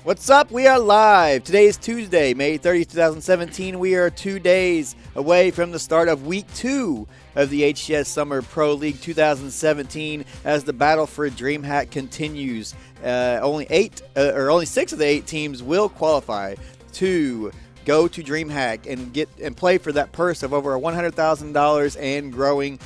What's up? We are live. Today is Tuesday, May 30th, 2017. We are 2 days away from the start of Week 2 of the HCS Summer Pro League 2017 as the battle for a Dream Hat continues. Only 6 of the 8 teams will qualify to go to DreamHack and play for that purse of over $100,000 and growing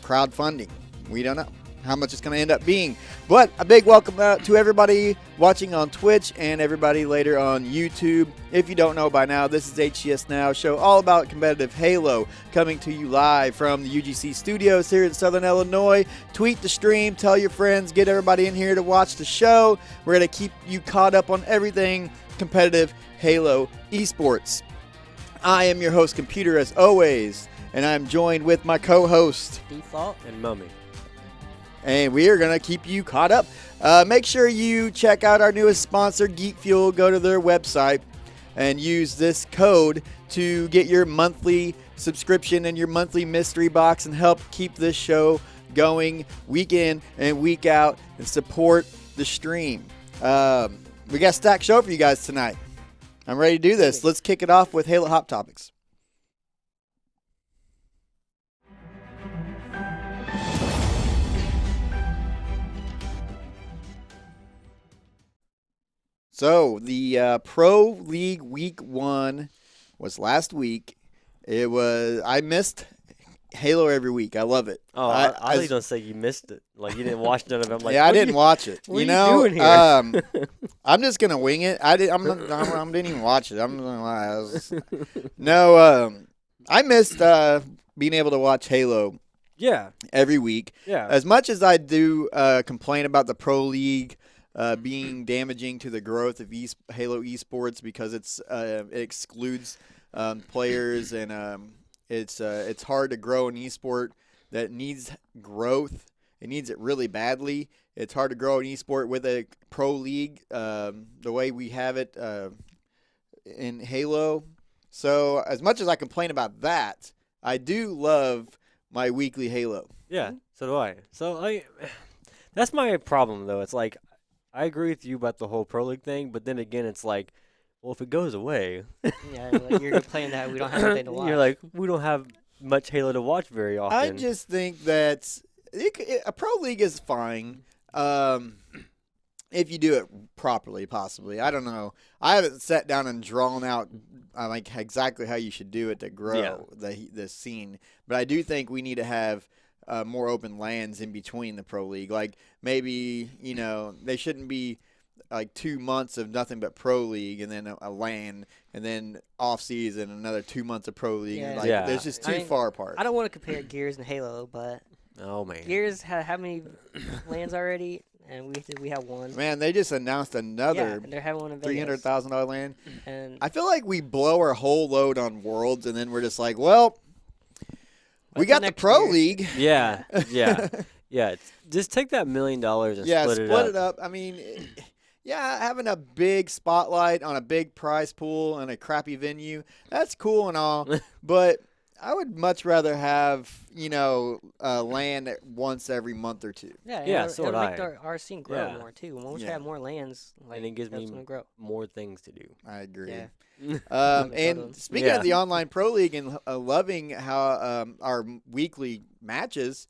crowdfunding. We don't know how much it's going to end up being. But a big welcome to everybody watching on Twitch and everybody later on YouTube. If you don't know by now, this is HCS Now, show all about competitive Halo, coming to you live from the UGC studios here in Southern Illinois. Tweet the stream, tell your friends, get everybody in here to watch the show. We're going to keep you caught up on everything competitive Halo esports. I am your host, Computer, as always, and I'm joined with my co-host, Default and Mummy. And we are going to keep you caught up. Make sure you check out our newest sponsor, Geek Fuel. Go to their website and use this code to get your monthly subscription and your monthly mystery box and help keep this show going week in and week out and support the stream. We got a stacked show for you guys tonight. I'm ready to do this. Let's kick it off with Halo Hot Topics. So, the Pro League Week 1 was last week. I missed Halo every week. I love it. Oh, I was going to say you missed it. Like, you didn't watch none of it. I'm like, yeah, I didn't watch it. What are you doing here? I'm just going to wing it. I didn't even watch it. I'm going to lie. I missed being able to watch Halo every week. Yeah. As much as I do complain about the Pro League being damaging to the growth of Halo esports because it excludes players and it's hard to grow an esport that needs growth. It needs it really badly. It's hard to grow an esport with a pro league the way we have it in Halo. So as much as I complain about that, I do love my weekly Halo. Yeah, so do I. So that's my problem though. It's like I agree with you about the whole Pro League thing, but then again, it's like, well, if it goes away, yeah, like you're playing that we don't have anything to watch. You're like, we don't have much Halo to watch very often. I just think that a Pro League is fine if you do it properly, possibly. I don't know. I haven't sat down and drawn out like exactly how you should do it to grow the scene, but I do think we need to have more open lands in between the Pro League. Like maybe, they shouldn't be like 2 months of nothing but Pro League and then a LAN and then off season another 2 months of Pro League. Yeah. There's just too far apart. I don't want to compare Gears and Halo, but Gears had how many lands already? And we have one. Man, they just announced another and they're having one in Vegas. $300,000 land. And I feel like we blow our whole load on Worlds and then we're just like, well, we got the Pro League. Yeah. Just take that $1 million and split it up. I mean, having a big spotlight on a big prize pool and a crappy venue, that's cool and all. But I would much rather have, land once every month or two. Yeah, so it'll would make our scene grow more too. When we have more lands, and it gives me more things to do. I agree. Yeah. And speaking of the online Pro League and loving how our weekly matches,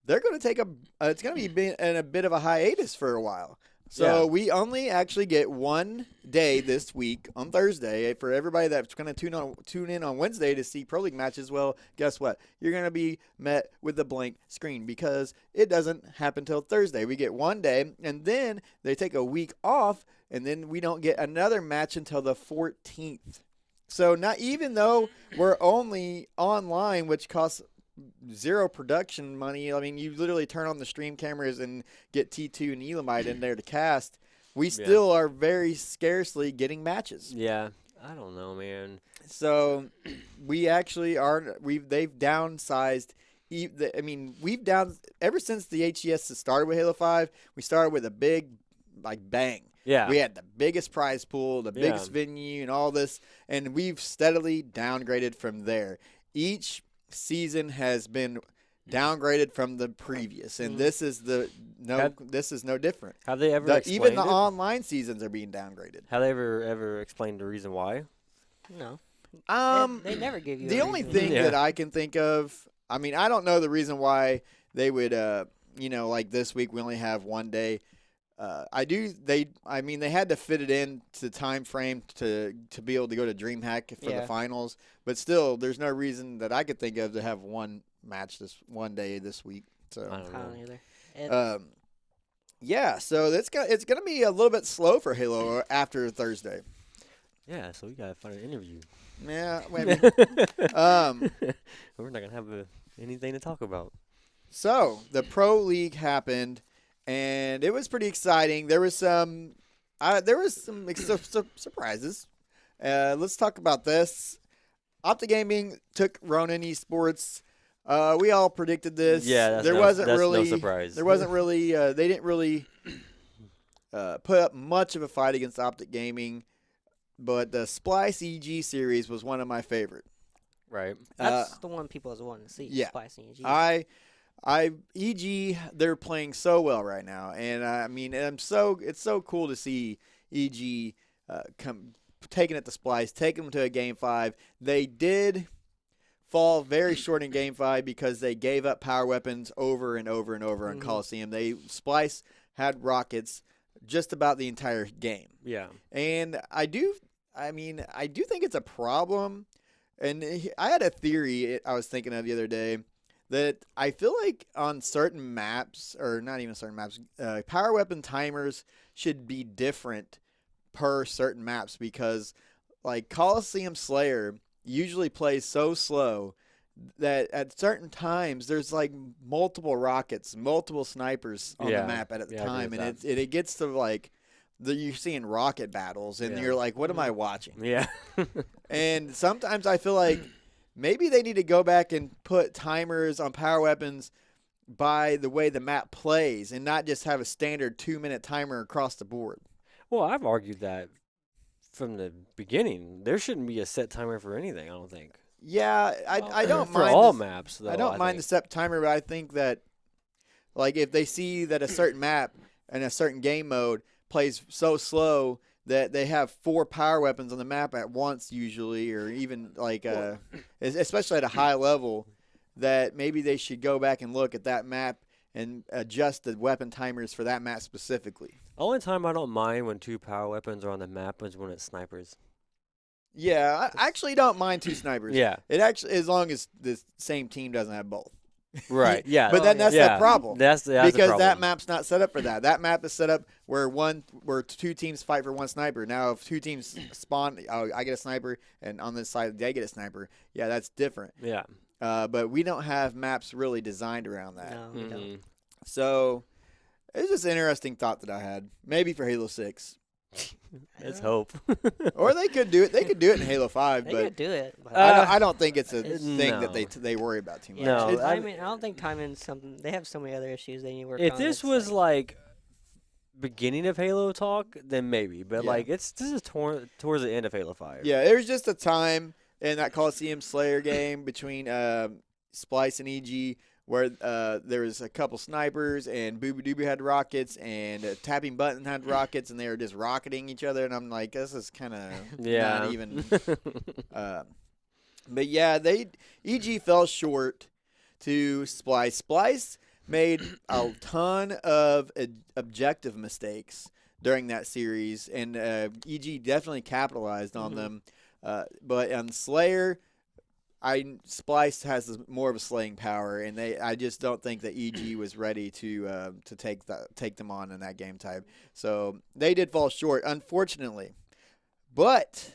they're going to take it's going to be in a bit of a hiatus for a while. So we only actually get one day this week on Thursday for everybody that's going to tune in on Wednesday to see Pro League matches. Well, guess what? You're going to be met with a blank screen because it doesn't happen till Thursday. We get one day, and then they take a week off, and then we don't get another match until the 14th. So not even though we're only online, which costs zero production money. I mean, you literally turn on the stream cameras and get T2 and Elamite in there to cast. We still are very scarcely getting matches. Yeah, I don't know, man. So we actually they've downsized. We've ever since the HCS started with Halo 5. We started with a big bang. Yeah. We had the biggest prize pool, the biggest venue, and all this, and we've steadily downgraded from there. Each season has been downgraded from the previous, and this is no different. Have they ever explained even the it? online seasons are being downgraded? Have they ever explained the reason why? No. They never give you the a only reason. thing that I can think of. I mean, I don't know the reason why they would. Like this week we only have 1 day. They had to fit it in to the time frame to be able to go to DreamHack for the finals. But still, there's no reason that I could think of to have one match this 1 day this week. So I don't either. So it's gonna be a little bit slow for Halo after Thursday. Yeah, so we gotta find an interview. Yeah, we're not gonna have anything to talk about. So the Pro League happened, and it was pretty exciting. There was some surprises. Let's talk about this. Optic Gaming took Ronin Esports. We all predicted this. Yeah, that's no surprise. There wasn't really. They didn't really put up much of a fight against Optic Gaming, but the Splice EG series was one of my favorite. Right. That's the one people was wanting to see. Yeah. Splice EG. EG, they're playing so well right now, and it's so cool to see EG taking it to Splice, taking them to a Game 5. They did fall very short in Game 5 because they gave up power weapons over and over and over on Coliseum. Splice had rockets just about the entire game. Yeah. And I do think it's a problem. And I had a theory I was thinking of the other day that I feel like on certain maps, or not even certain maps, power weapon timers should be different per certain maps because, like, Coliseum Slayer usually plays so slow that at certain times there's like multiple rockets, multiple snipers on the map at a time, and it gets to like you're seeing rocket battles, and you're like, what am I watching? Yeah. And sometimes I feel like maybe they need to go back and put timers on power weapons by the way the map plays and not just have a standard 2-minute timer across the board. Well, I've argued that from the beginning. There shouldn't be a set timer for anything, I don't think. Yeah, I don't for mind. For all maps, though. I don't mind the set timer, but I think that, like, if they see that a certain map and a certain game mode plays so slow that they have 4 power weapons on the map at once usually, or even like especially at a high level, that maybe they should go back and look at that map and adjust the weapon timers for that map specifically. Only time I don't mind when 2 power weapons are on the map is when it's snipers. Yeah, I actually don't mind 2 snipers. Yeah. It actually, as long as the same team doesn't have both. Right. Yeah. But then that's the problem. That's the because problem. that map's not set up for that. That map is set up where 2 teams fight for 1 sniper. Now, if 2 teams spawn, I get a sniper, and on this side they get a sniper. Yeah, that's different. Yeah. But we don't have maps really designed around that. No, we don't. So it's just an interesting thought that I had. Maybe for Halo 6. Let's hope. Or they could do it. They could do it in Halo 5. They but could do it. But I don't think it's a thing that they worry about too much. No, I don't think timing's something. They have so many other issues they need to work on. If this was like beginning of Halo talk, then maybe. But this is towards the end of Halo 5. Yeah, there was just a time in that Coliseum Slayer game between Splice and EG where there was a couple snipers and Booby Dooby had rockets and Tapping Button had rockets, and they were just rocketing each other, and I'm like, this is kind of not even. But yeah, EG fell short to Splice. Splice made a ton of objective mistakes during that series, and EG definitely capitalized on them. But on Slayer, Splice has more of a slaying power, and I just don't think that EG was ready to take them on in that game type. So they did fall short, unfortunately. But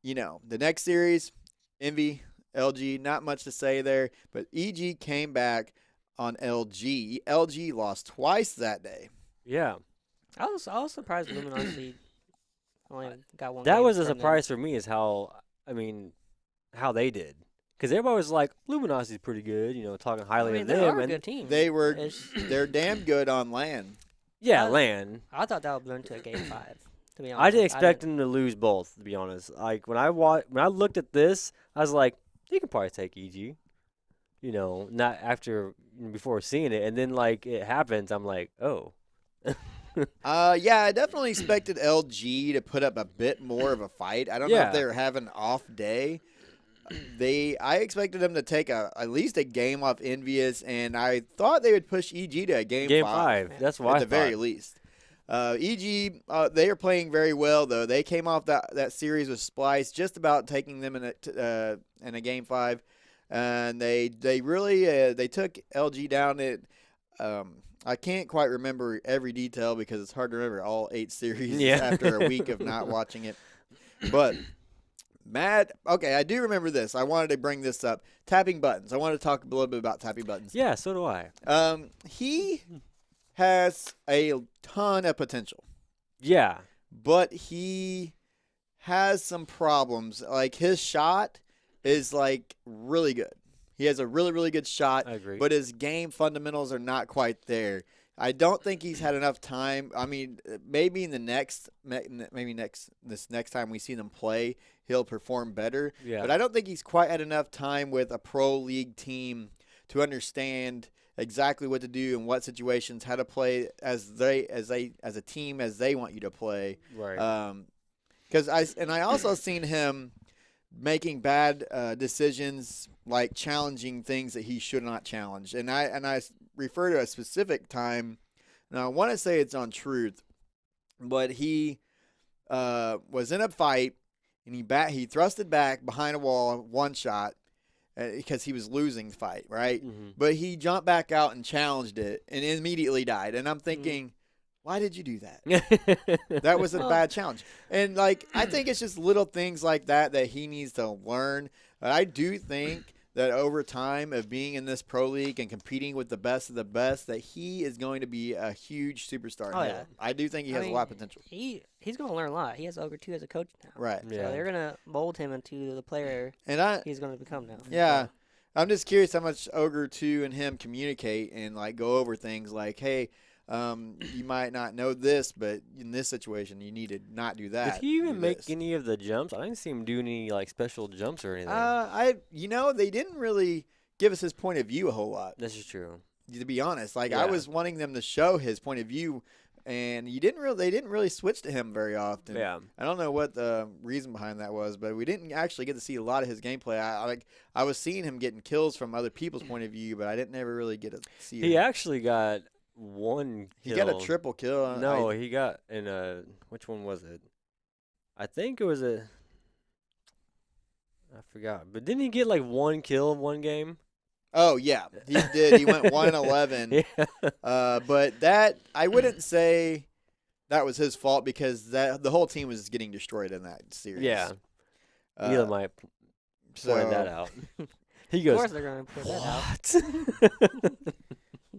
the next series, Envy, LG, not much to say there. But EG came back on LG. LG lost twice that day. Yeah, I was surprised Luminosity only got one. That game was a from surprise for me, is how they did. Because everybody was like, Luminosity's pretty good, talking highly of them. They are a good team. They're damn good on LAN. Yeah, LAN. I thought that would blend to a game 5. To be honest, I didn't expect them to lose both. To be honest, like when I looked at this, I was like, you can probably take EG. not after before seeing it, and then like it happens, I'm like, oh. Yeah, I definitely expected LG to put up a bit more of a fight. I don't know if they were having an off day. I expected them to take at least a game off Envious, and I thought they would push EG to a game 5. That's what at the very least. EG, they are playing very well though. They came off that series with Splice, just about taking them in a game 5, and they really they took LG down. I can't quite remember every detail because it's hard to remember all 8 series after a week of not watching it. But okay, I do remember this. I wanted to bring this up. Tapping buttons. I wanted to talk a little bit about tapping buttons. Yeah, so do I. He has a ton of potential. Yeah. But he has some problems. Like, his shot is, like, really good. He has a really, really good shot. I agree. But his game fundamentals are not quite there. I don't think he's had enough time. I mean, maybe in this next time we see them play, he'll perform better. Yeah. But I don't think he's quite had enough time with a pro league team to understand exactly what to do in what situations, how to play as a team as they want you to play. Right. Because I also seen him making bad decisions, like challenging things that he should not challenge. And I refer to a specific time. Now I want to say it's on Truth, but he was in a fight and he thrusted back behind a wall, one shot, because he was losing the fight, right? Mm-hmm. But he jumped back out and challenged it and immediately died. And I'm thinking, why did you do that? That was a bad challenge. And, like, I think it's just little things like that he needs to learn. But I do think that over time of being in this pro league and competing with the best of the best, that he is going to be a huge superstar. Oh, yeah. I do think he has a lot of potential. He's going to learn a lot. He has Ogre 2 as a coach now. Right. So they're going to mold him into the player he's going to become now. Yeah. I'm just curious how much Ogre 2 and him communicate and, like, go over things like, hey, you might not know this, but in this situation, you need to not do that. Did he even make any of the jumps? I didn't see him do any like special jumps or anything. They didn't really give us his point of view a whole lot. This is true. To be honest, I was wanting them to show his point of view, and they didn't really switch to him very often. Yeah. I don't know what the reason behind that was, but we didn't actually get to see a lot of his gameplay. I was seeing him getting kills from other people's point of view, but I didn't ever really get to see. He actually got one kill. He got a triple kill. No, he got in which one was it? I think it was I forgot. But didn't he get like one kill in one game? Oh yeah, he did. He went 1-11. Yeah. But that, I wouldn't say that was his fault, because the whole team was getting destroyed in that series. Yeah. Neil might point that out. He goes, of course they're going to point that out.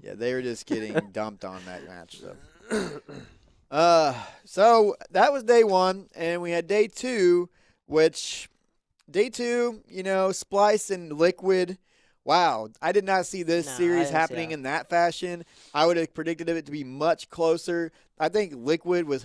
Yeah, they were just getting dumped on that match. So that was day 1, and we had day 2, which day 2, Splice and Liquid. Wow, I did not see this series happening in that fashion. I would have predicted it to be much closer. I think Liquid was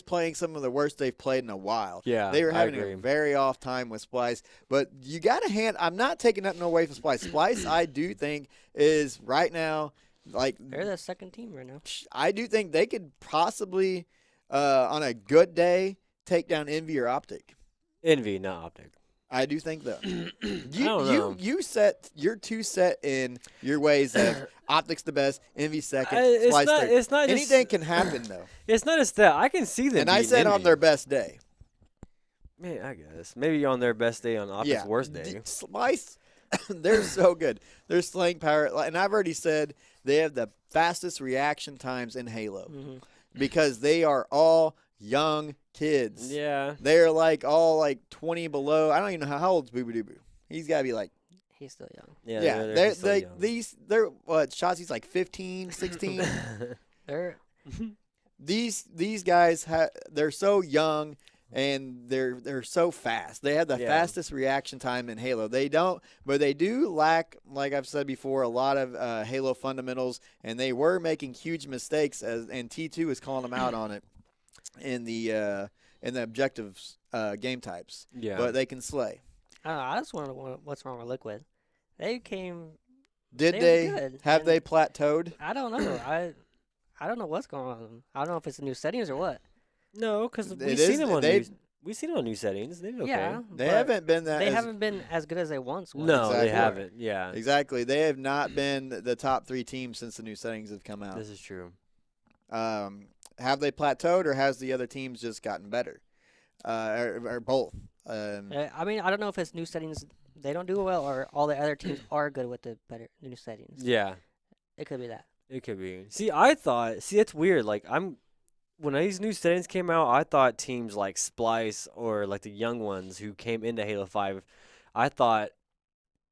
playing some of the worst they've played in a while. Yeah, they were having a very off time with Splice. But you got to I'm not taking nothing away from Splice. Splice, I do think, is right now, like, they're the second team right now. I do think they could possibly, on a good day, take down Envy or Optic. Envy, not Optic. I do think though. You're too set in your ways of Optic's the best, Envy second, Splice third. It's not anything can happen though. It's not just that. I can see them. And I said Envy. On their best day. Man, I guess maybe on their best day, on Optic's worst day. Splice, they're so good. Their slaying power, and I've already said they have the fastest reaction times in Halo, because they are all young kids. Yeah. They're all 20 below. I don't even know how old is Boo Boo Doo Boo. He's got to be he's still young. Yeah. They're what, Shotzzy's like 15, 16. These guys they're so young, and they're so fast. They have the fastest reaction time in Halo. They do lack, like I've said before, a lot of Halo fundamentals, and they were making huge mistakes, and T2 is calling them out on it in the objectives game types. Yeah. But they can slay. I just wonder what's wrong with Liquid. They came. Did they were good, have and they plateaued? I don't know. I don't know what's going on with them. I don't know if it's the new settings or what. No, because It we've is- seen them on they've- we seen them on new settings. They've been okay. Yeah, They but haven't been that. They as- haven't been as good as they once were. No, Exactly. they haven't. Yeah, Exactly. They have not been the top 3 teams since the new settings have come out. this is true. Have they plateaued, or has the other teams just gotten better? Or both? I mean, I don't know if it's new settings they don't do well, or all the other teams are good with the new settings. Yeah, It could be that. it could be. See, it's weird. Like when these new settings came out, I thought teams like Splice or like the young ones who came into Halo 5, I thought,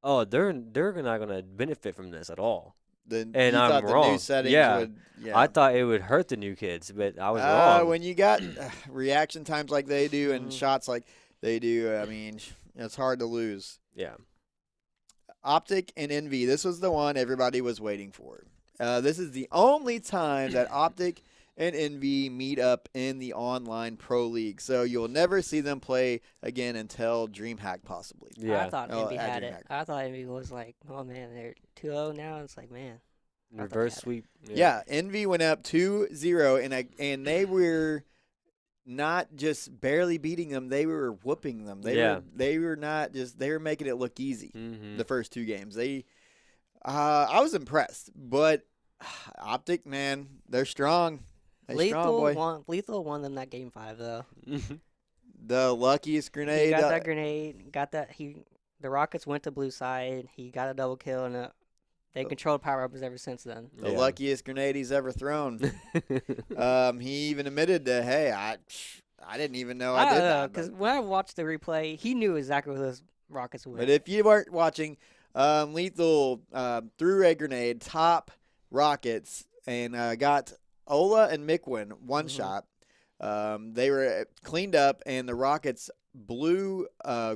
oh, they're not gonna benefit from this at all. And I'm you thought the wrong. new settings Yeah. would. Yeah. I thought it would hurt the new kids, but I was wrong. When you got reaction times like they do and Mhm. shots like they do, I mean, it's hard to lose. Yeah. Optic and Envy. This was the one everybody was waiting for. This is the only time that Optic and Envy meet up in the online pro league. So you'll never see them play again until DreamHack possibly. Yeah. I thought Oh, Envy at had it. DreamHack. I thought Envy was like, oh man, they're 2-0 now. It's like, man. I thought Reverse they had it. sweep. Yeah, Envy went up 2-0, and they were not just barely beating them; they were whooping them. They were not just they were making it look easy. Mm-hmm. The first 2 games, I was impressed, but Optic, man, they're strong. They're strong, boy. Lethal won them that game 5 though. The luckiest grenade. He got that grenade. The Rockets went to blue side. He got a double kill, and they controlled power-ups ever since then. The luckiest grenade he's ever thrown. He even admitted that, hey, I didn't even know I did that. Because when I watched the replay, he knew exactly where those Rockets went. But if you weren't watching, Lethal threw a grenade, top Rockets, and got Ola and Mikwin one shot. They were cleaned up, and the Rockets blew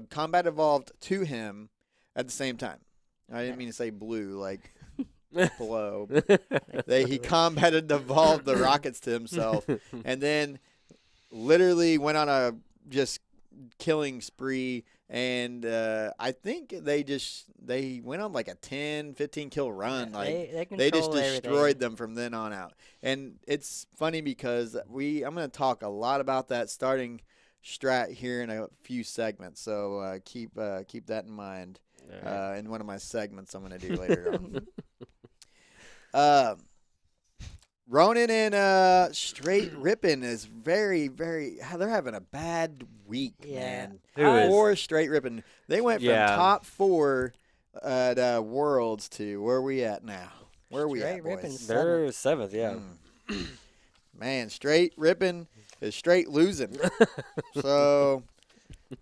Combat Evolved to him at the same time. I didn't mean to say blue, like blow. He combated evolved the Rockets to himself, and then literally went on a just killing spree. And I think they went on like a 10-15 kill run. They just destroyed them from then on out. And it's funny because I'm going to talk a lot about that starting strat here in a few segments. So keep that in mind in one of my segments I'm going to do later on. Ronin and Straight Rippin' is very, very. They're having a bad week, man. Or Straight Rippin'. They went from top 4 at Worlds to where are we at now? Where are we at, boys? They're 7th, yeah. Man, Straight Rippin' is straight losing. So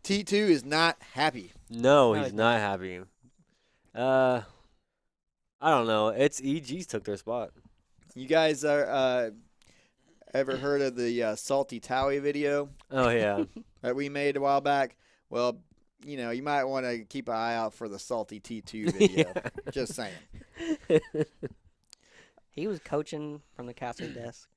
T2 is not happy. No, he's not happy. I don't know. It's EG's took their spot. You guys are ever heard of the Salty Towie video? Oh, yeah. That we made a while back? Well, you might want to keep an eye out for the Salty T2 video. Just saying. He was coaching from the caster's desk.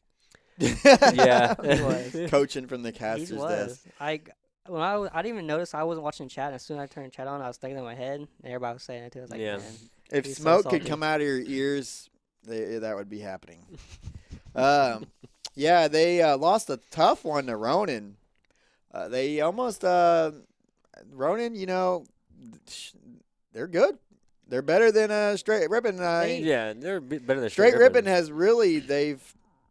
Yeah. He was. Coaching from the caster's desk. I didn't even notice I wasn't watching chat. As soon as I turned chat on, I was thinking in my head, and everybody was saying it too. I was like, man, if smoke could come out of your ears, that would be happening. Yeah, they lost a tough one to Ronin. They almost Ronin, they're good. They're better than Straight Rippin'. Yeah, they're better than Straight Rippin' has really they've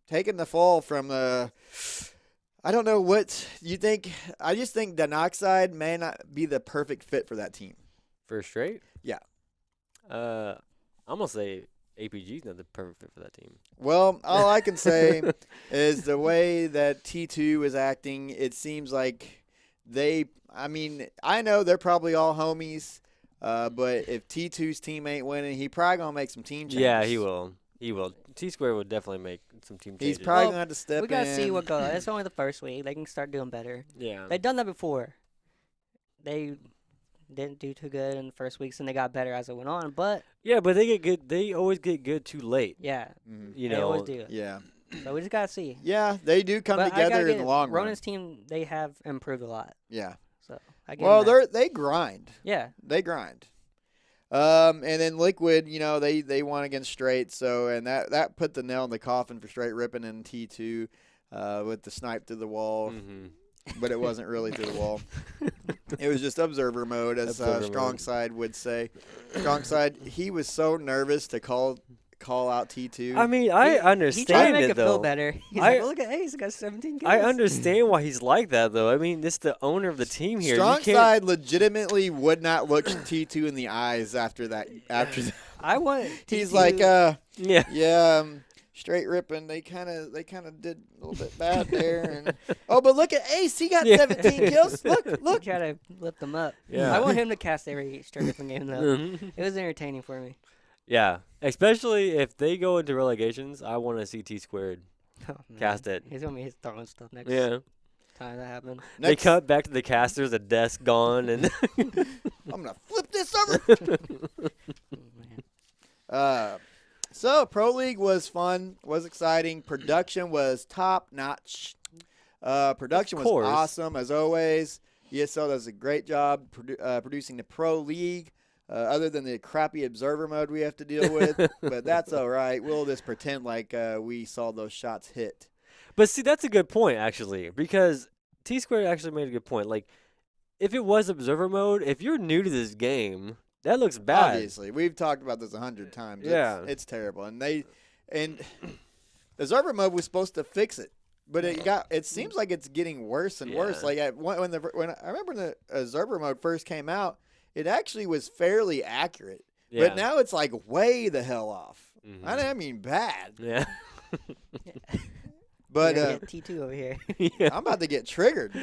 taken the fall from I don't know what you think. I just think Dinoxide may not be the perfect fit for that team. For Straight? Yeah. I'm gonna say APG's not the perfect fit for that team. Well, all I can say is the way that T2 is acting, it seems like I know they're probably all homies, but if T2's team ain't winning, he probably going to make some team changes. Yeah, he will. He will. T-Square will definitely make some team changes. He's probably going to have to step in. We got to see what goes on. It's only the first week. They can start doing better. Yeah. They've done that before. They didn't do too good in the first weeks, and they got better as it went on. But yeah, but they get good. They always get good too late. Yeah. You they know. always do. Yeah. So we just got to see. Yeah, they do come together in the long run. Ronin's team, they have improved a lot. Yeah. So they grind. Yeah. They grind. And then Liquid, they won against Straight, so and that put the nail in the coffin for Straight ripping in T2 with the snipe through the wall, but it wasn't really through the wall. It was just observer mode, as Strong mode. Side would say. Strong Side, he was so nervous to call out T2. I mean, I He tried to understand make it it feel though. better. He's like, look at Ace, he got 17 kills. I understand why he's like that though. I mean, it's the owner of the team here. Strong You can't, Side legitimately would not look T2 in the eyes after that. I want. He's T2 like, yeah. Straight ripping. They kind of did a little bit bad there. And, but look at Ace. He got 17 kills. Look. Try to lift them up. Yeah. I want him to cast every straight ripping game though. It was entertaining for me. Yeah, especially if they go into relegations, I want to see T Squared Oh, man. cast it. He's gonna be throwing stuff next Yeah, time that happens. they cut back to the casters, the desk gone, and I'm gonna flip this over. Oh, man. So Pro League was fun, was exciting. Production was top notch. Production was course. awesome as always. ESL does a great job producing the Pro League. Other than the crappy observer mode we have to deal with, but that's all right. We'll just pretend like we saw those shots hit. But see, that's a good point actually, because T Squared actually made a good point. Like, if it was observer mode, if you're new to this game, that looks bad. Obviously, we've talked about this 100 times. Yeah. It's terrible, and observer mode was supposed to fix it, but it seems like it's getting worse and worse. Yeah. Like when I remember when the observer mode first came out, it actually was fairly accurate, Yeah. but now it's like way the hell off. Mhm. I mean bad. Yeah. But We're gonna get T2 over here. Yeah. I'm about to get triggered.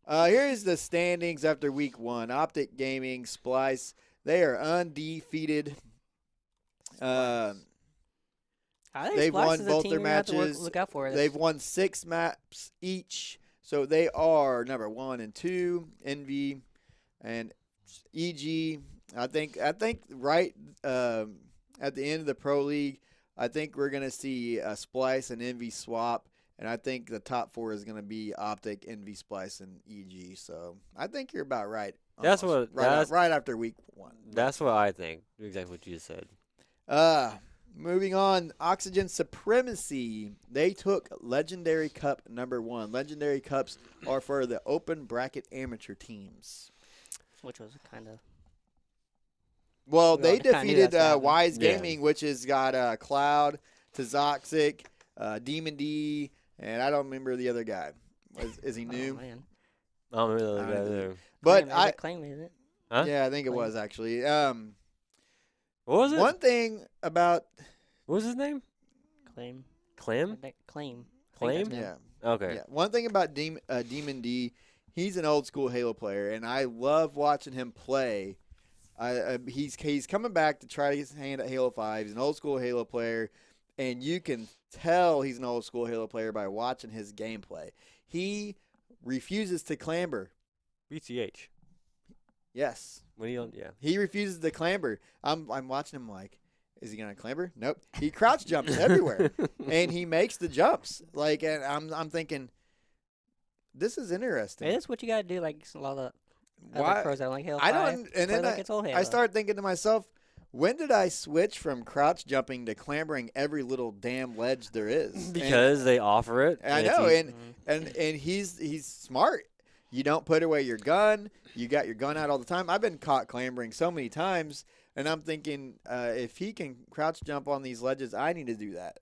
Here's the standings after week 1. Optic Gaming, Splice, they are undefeated. I think They've Splice won is a both team their you're gonna have to matches. look out for. They've won 6 maps each, so they are number 1 and 2. Envy and EG. I think right at the end of the Pro League, I think we're gonna see a Splice and Envy swap. And I think the top 4 is going to be Optic, Envy, Splice, and EG. So I think you're about right. That's almost. what- right after week 1. That's what I think. Exactly what you just said. Moving on, Oxygen Supremacy. They took Legendary Cup number 1. Legendary Cups are for the open bracket amateur teams. which was kind of. Well, We they already kinda knew defeated that's happening. Wise Yeah. Gaming, which has got Cloud, Tazoxic, Demon D, and I don't remember the other guy. Is he new? Oh, man. I don't remember the I other don't guy know. there. But Claim, is it Claim, isn't it? Huh? yeah, I think it Claim. was actually. What was it? One thing about What was his name? Claim. Clem? I think Claim. Claim? yeah, Okay. yeah. One thing about Demon D, he's an old school Halo player, and I love watching him play. He's coming back to try to get his hand at Halo 5. He's an old school Halo player, and you can tell he's an old school Halo player by watching his gameplay. He refuses to clamber. BTH. Yes, When he on? Yeah. he refuses to clamber. I'm watching him like, is he gonna clamber? Nope. He crouch jumps everywhere, and he makes the jumps. Like, and I'm thinking, this is interesting. Hey, that's what you gotta do. Like a lot of Why? other pros that like Halo I 5. don't. And play then like it's old Halo. I started thinking to myself, when did I switch from crouch jumping to clambering every little damn ledge there is? Because they offer it. And I it's know, easy. and he's smart. You don't put away your gun. You got your gun out all the time. I've been caught clambering so many times, and I'm thinking, if he can crouch jump on these ledges, I need to do that.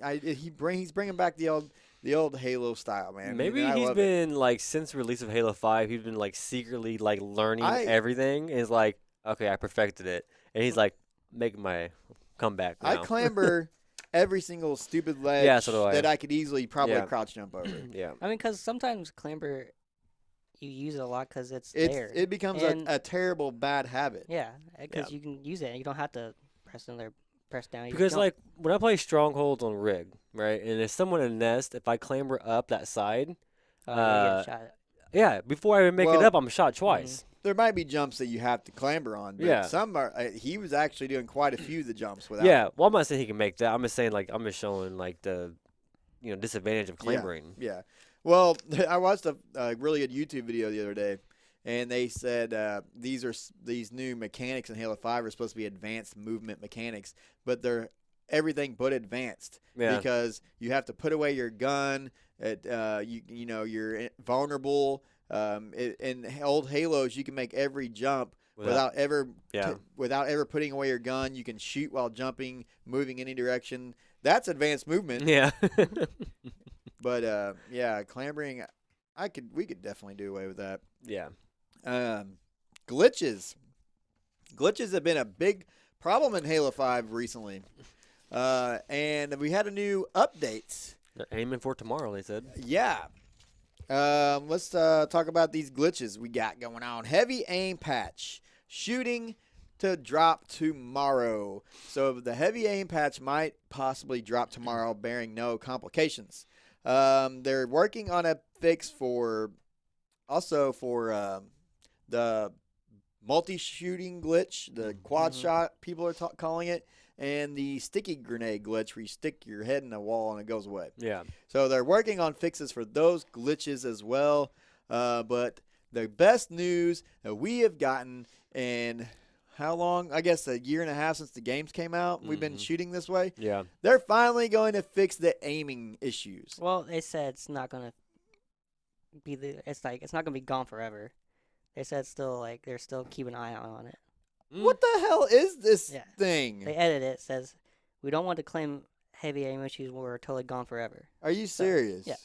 He's bringing back the old Halo style, man. Maybe I he's love it. been like since the release of Halo 5, he's been like secretly like learning everything. Is like, okay, I perfected it, and he's like making my comeback now. I clamber every single stupid ledge Yeah, so do I. that I could easily probably Yeah. crouch jump over. Yeah. I mean, because sometimes clamber, you use it a lot because it's It's there. it becomes And- a terrible bad habit. Yeah, because Yeah. you can use it. You don't have to press another press down. You Because don't- like when I play strongholds on rig, right, and if someone in a nest, if I clamber up that side, you get shot. yeah, before I even make it Well- up, I'm shot twice. There might be jumps that you have to clamber on, but Yeah. some are. He was actually doing quite a few of the jumps without. Yeah, well, I'm not saying he can make that. I'm just saying like I'm just showing like the, disadvantage of clambering. Yeah. Well, I watched a really good YouTube video the other day, and they said these new mechanics in Halo 5 are supposed to be advanced movement mechanics, but they're everything but advanced because you have to put away your gun. You're vulnerable. In old Halos, you can make every jump without ever putting away your gun. You can shoot while jumping, moving any direction. That's advanced movement. Yeah. But clambering, we could definitely do away with that. Yeah. Glitches have been a big problem in Halo 5 recently, and we had a new update. They're aiming for tomorrow, they said. Yeah. Let's talk about these glitches we got going on. Heavy aim patch. Shooting to drop tomorrow. So the heavy aim patch might possibly drop tomorrow, bearing no complications. They're working on a fix for the multi-shooting glitch, the quad shot people are calling it, and the sticky grenade glitch where you stick your head in a wall and it goes away. Yeah. So they're working on fixes for those glitches as well. But the best news that we have gotten in how long? I guess a year and a half since the games came out. We've been shooting this way. Yeah. They're finally going to fix the aiming issues. Well, they said it's not gonna be it's not gonna be gone forever. They said they're still keeping an eye out on it. What the hell is this thing? They edited it. It says we don't want to claim heavy aim issues when we're totally gone forever. Are you serious? Yeah.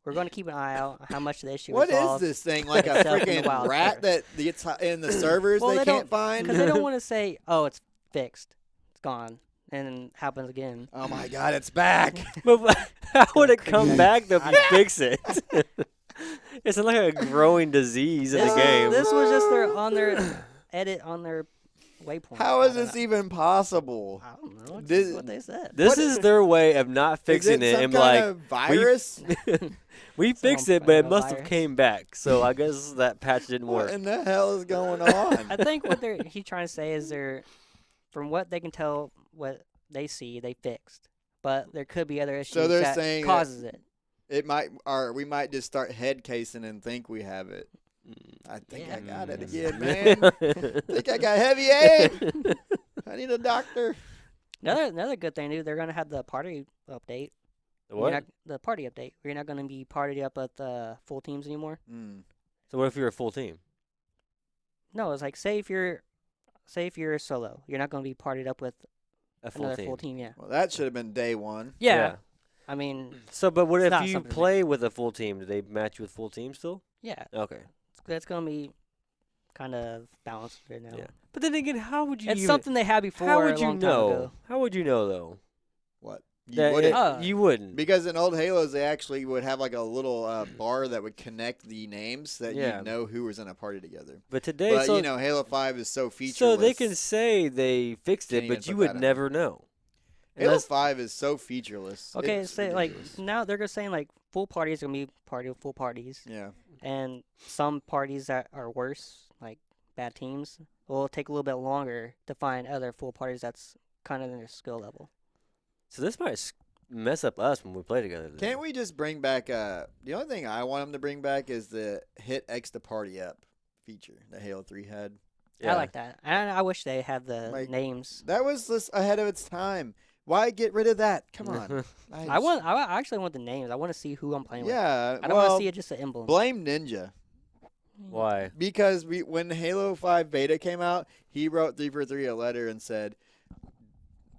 We're going to keep an eye out on how much the issue What resolves. is this thing? Like a itself in the freaking wild rat first. that gets in the servers they can't find? Because they don't want to say, oh, it's fixed. It's gone. And then it happens again. Oh, my God, it's back. But how would it come back if you fix it? It's like a growing disease in the game. This was just on their edit on their waypoint. How is this even possible? I don't know. This- That's what they said. This is their way of not fixing is it some and kind like of virus? we fixed Some it, but it kind of must have virus. came back. So I guess that patch didn't What work. in the hell is going on? I think what he's trying to say is from what they can tell, what they see, they fixed. But there could be other issues So they're that saying causes it. It might, or we might just start head casing and think we have it. I think I got it again, man. I think I got heavy aim. I need a doctor. Another good thing, dude. They're gonna have the party update. What? The party update. You're not gonna be partied up with full teams anymore. So what if you're a full team? No, it's like say if you're solo, you're not gonna be partied up with A full another team. full team. Yeah. Well, that should have been day one. Yeah. I mean, So, but what It's if not you something play with a full team? Do they match you with full team still? yeah. Okay. It's gonna be kind of balanced right now. Yeah. But then again, how would you? It's even, something they had before. How would a you long time know? ago. How would you know though? What? You That wouldn't? you wouldn't. Because in old Halos, they actually would have like a little bar that would connect the names that Yeah. you'd know who was in a party together. But today, But, so you know, Halo 5 is so featureless. so they can say they fixed Can't it, even but you put would that in. never know. Halo Unless- 5 is so featureless. Okay, It's say like ridiculous. now they're just saying like full parties are gonna be party of full parties, Yeah. and some parties that are worse, like bad teams, will take a little bit longer to find other full parties that's kind of in their skill level. So this might mess up us when we play together. then. Can't we just bring back the only thing I want them to bring back is the hit X to party up feature that Halo 3 had. I like that, and I wish they had the Like, names. That was just ahead of its time. Why get rid of that? Come on. I actually want the names. I want to see who I'm playing with. Yeah. I don't want well, to see it just an emblem. blame Ninja. Why? Because when Halo 5 beta came out, he wrote 343 a letter and said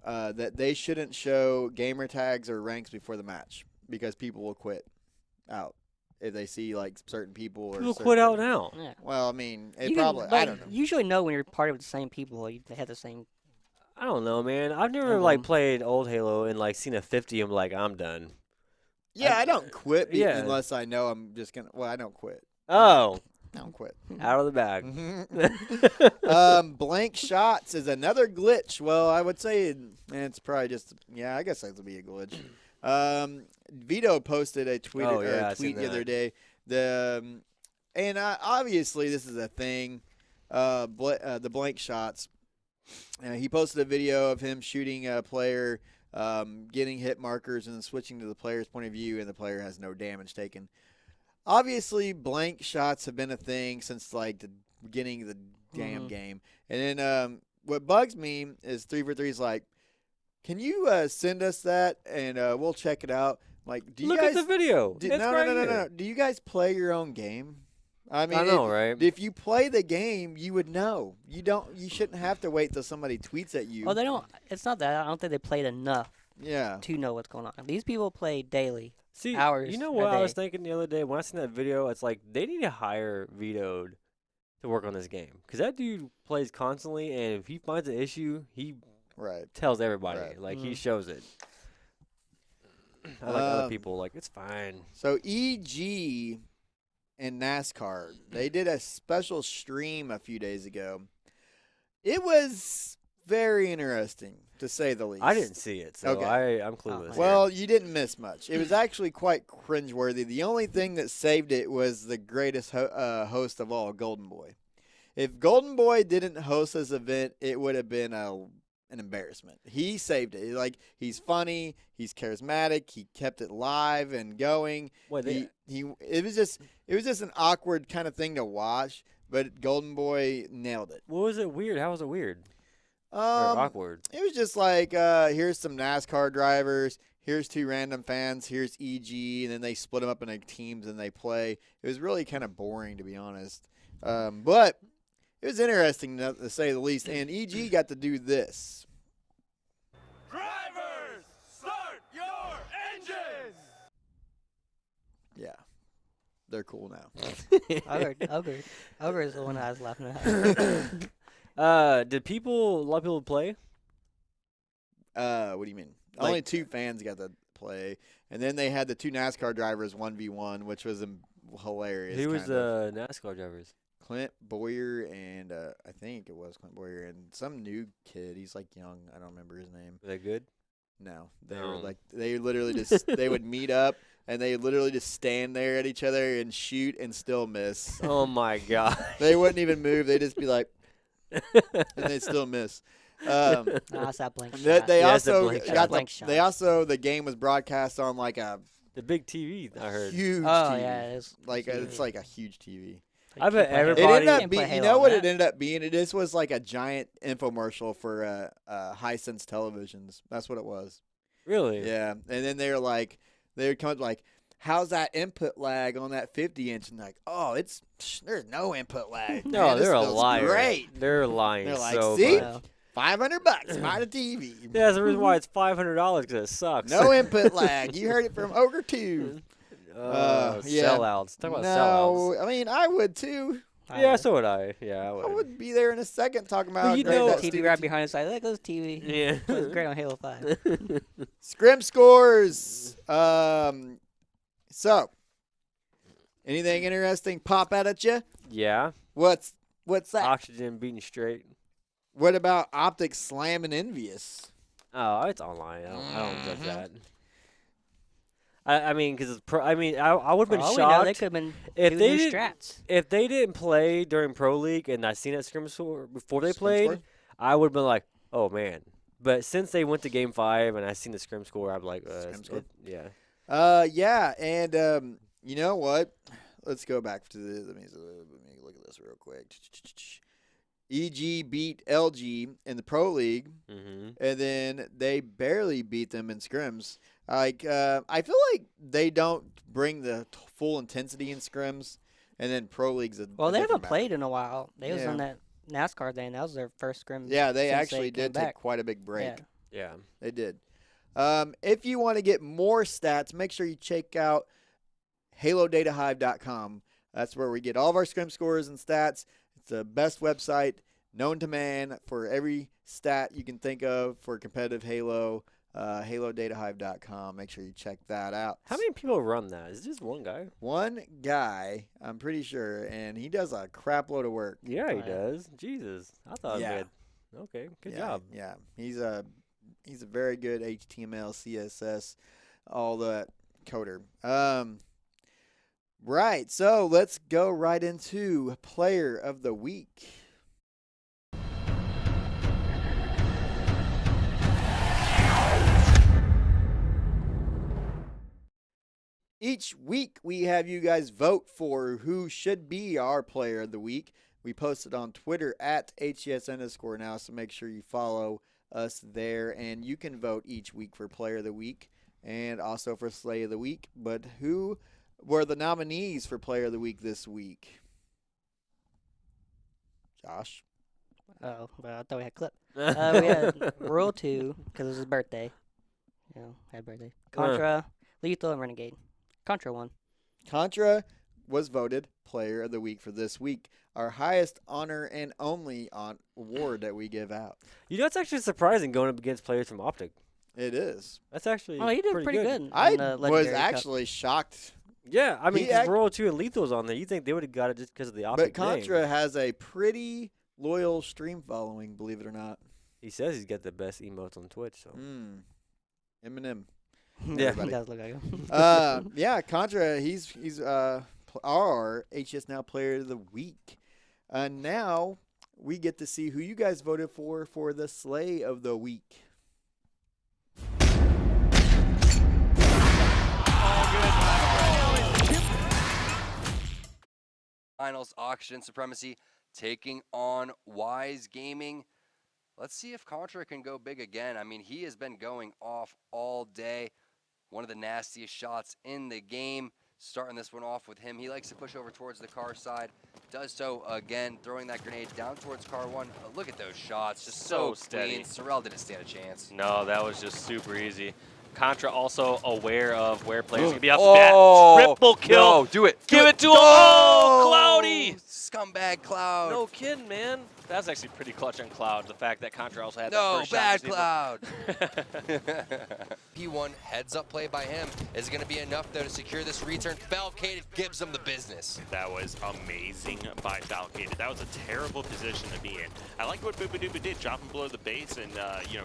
that they shouldn't show gamer tags or ranks before the match because people will quit out if they see like certain people. Or People certain quit out things. now. Yeah. Well, I mean, it You probably. can, I like, don't know. You usually know when you're party with the same people. They have the same. I don't know, man. I've never Emblem. like played old Halo and like seen a 50. I'm like, I'm done. Yeah, I don't quit yeah. unless I know I'm just gonna. Well, I don't quit. Oh, I don't quit. out of the bag. Blank shots is another glitch. Well, I would say it's probably just. Yeah, I guess that would be a glitch. Vito posted a tweet Oh, or yeah, a I seen tweet the other that. day. And obviously this is a thing. The blank shots. He posted a video of him shooting a player, getting hit markers, and then switching to the player's point of view, and the player has no damage taken. obviously blank shots have been a thing since like the beginning of the damn game. And then what bugs me is 3-for-3 is like, can you send us that and we'll check it out? Like, do you Look guys at the video. do, It's no, right no, no, no, here. no. Do you guys play your own game? I mean, I know, right? if you play the game, you would know. You don't. You shouldn't have to wait till somebody tweets at you. Well, they don't. It's not that. I don't think they played enough Yeah. to know what's going on. These people play daily. See, hours you know a what I was day. thinking the other day when I seen that video? It's like they need to hire Vetoed to work on this game because that dude plays constantly, and if he finds an issue, he Right. tells everybody. Right. Like he shows it. I like other people like it's fine. So EG and NASCAR, they did a special stream a few days ago. It was very interesting, to say the least. I didn't see it, so Okay. I'm clueless. Well, you didn't miss much. It was actually quite cringeworthy. The only thing that saved it was the greatest host of all, Golden Boy. If Golden Boy didn't host this event, it would have been an embarrassment. He saved it. Like, he's funny, he's charismatic, he kept it live and going. What, It was just an awkward kind of thing to watch, but Golden Boy nailed it. what was it weird? How was it weird or awkward? It was just like, here's some NASCAR drivers, here's two random fans, here's EG, and then they split them up into teams and they play. It was really kind of boring, to be honest. But it was interesting, to say the least, and EG got to do this. Drivers, start your engines! Yeah. They're cool now. Ogre is the one I was laughing at. Did a lot of people play? What do you mean? Like- Only two fans got to play, and then they had the two NASCAR drivers 1v1, which was hilarious. Who was kind of. the NASCAR drivers? Clint Boyer and I think it was Clint Boyer and some new kid. He's like young. I don't remember his name. Were they good? No, they were Oh. like they literally just they would meet up and they literally just stand there at each other and shoot and still miss. Oh my god! They wouldn't even move. They'd just be like, and they'd still miss. Nah, it's that blank They, shot. they Yeah, it's a also blank got shot. the, Blank shot. they also the game was broadcast on like a The big TV. I heard. huge Oh TV. yeah, it's Like it's like a huge TV. I bet It everybody- ended up Can't being, play you Halo know on what that. it ended up being? It just was like a giant infomercial for Hisense televisions. That's what it was. Really? Yeah, and then they would come up like, how's that input lag on that 50-inch? And like, oh, there's no input lag. No, man. This they're a feels liar. Great. They're lying. They're like, so see? much. $500 buy the TV. Yeah, that's the reason why it's $500 because it sucks. No input lag. You heard it from Ogre 2. Yeah. Sellouts. Talk about No, I mean I would too. sellouts. Yeah, so would I. Yeah, I would. I would be there in a second talking about how you great know- that TV stupid right behind us. Like, look, those TV. Yeah. It was great on Halo 5. Scrim scores. So, anything interesting pop out at you? Yeah. What's that? Oxygen beating straight. What about Optic slamming Envious? Oh, it's online. I don't judge Mhm. that. I mean, because it's pro. I mean, I would have For been all we know, shocked they could have been if doing they new did- strats. if they didn't play during Pro League and I seen that scrim score before they Scrim played. score? I would have been like, oh man. But since they went to Game 5 and I seen the scrim score, I'm like, Scrim score? yeah. Yeah, and you know what? Let's go back to let me look at this real quick. EG beat LG in the Pro League, Mm-hmm. and then they barely beat them in scrims. Like, I feel like they don't bring the full intensity in scrims, and then Pro League's a Well, they different haven't matter. played in a while. They was Yeah. on that NASCAR thing. That was their first scrim. Yeah, they since actually came did back. take quite a big break. Yeah. Yeah. They did. If you want to get more stats, make sure you check out HaloDataHive.com. That's where we get all of our scrim scores and stats. It's the best website known to man for every stat you can think of for competitive Halo. HaloDataHive.com. Make sure you check that out. How many people run that? Is it just one guy? One guy, I'm pretty sure, and he does a crap load of work. Yeah, he Oh, yeah. does. Jesus. I thought Yeah. it did. Okay, good Yeah, job. Yeah, he's a very good HTML, CSS, all that coder. Right. So let's go right into Player of the Week. Each week, we have you guys vote for who should be our player of the week. We post it on Twitter at HCS_now, so make sure you follow us there. And you can vote each week for player of the week and also for slay of the week. But who were the nominees for player of the week this week? Josh? Oh, well, I thought we had clip. We had Royal 2, because it was his birthday. Happy birthday. Contra, Lethal, and Renegade. Contra won. Contra was voted player of the week for this week, our highest honor and only award that we give out. It's actually surprising going up against players from Optic. It is. That's actually Oh, he did pretty good. I in the was Legendary actually shocked. Yeah, I mean, He because Royal 2 and Lethal's on there. You think they would have got it just because of the Optic But Contra name. has a pretty loyal stream following, believe it or not. He says he's got the best emotes on Twitch. So Eminem. Yeah. He does look like him. Yeah, Contra, he's our HS Now Player of the Week. Now we get to see who you guys voted for the Slay of the Week. Finals Auction Supremacy taking on Wise Gaming. Let's see if Contra can go big again. I mean, he has been going off all day. One of the nastiest shots in the game. Starting this one off with him. He likes to push over towards the car side. Does so again, throwing that grenade down towards car one. Look at those shots, just so steady. clean. Sorrel didn't stand a chance. No, that was just super easy. Contra also aware of where players can be off the bat. Triple kill. No, do it. Give it to him. Oh, Cloudy. Scumbag Cloud. No kidding, man. That's actually pretty clutch on Cloud. The fact that Contra also had No, that first bad shot. Cloud. P1 heads up play by him is going to be enough, though, to secure this return. Falcated gives him the business. That was amazing by Falcated. That was a terrible position to be in. I like what Booba did, dropping below the base and,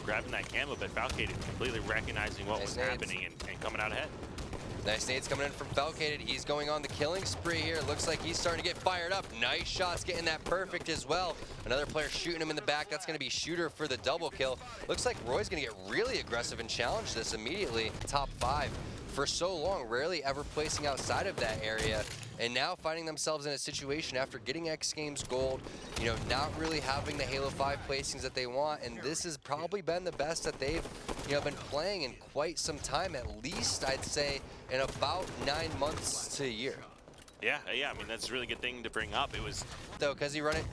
grabbing that camo, but Falcated completely recognizing what was happening and coming out ahead. Nice nades coming in from Falcated. He's going on the killing spree here. Looks like he's starting to get fired up. Nice shots getting that perfect as well. Another player shooting him in the back. That's going to be Shooter for the double kill. Looks like Roy's going to get really aggressive and challenge this immediately. Top 5 for so long, rarely ever placing outside of that area. And now finding themselves in a situation after getting X Games gold, not really having the Halo 5 placings that they want. And this has probably been the best that they've, been playing in quite some time, at least I'd say in about 9 months to a year. Yeah, I mean, that's a really good thing to bring up. It was... Though, does he run it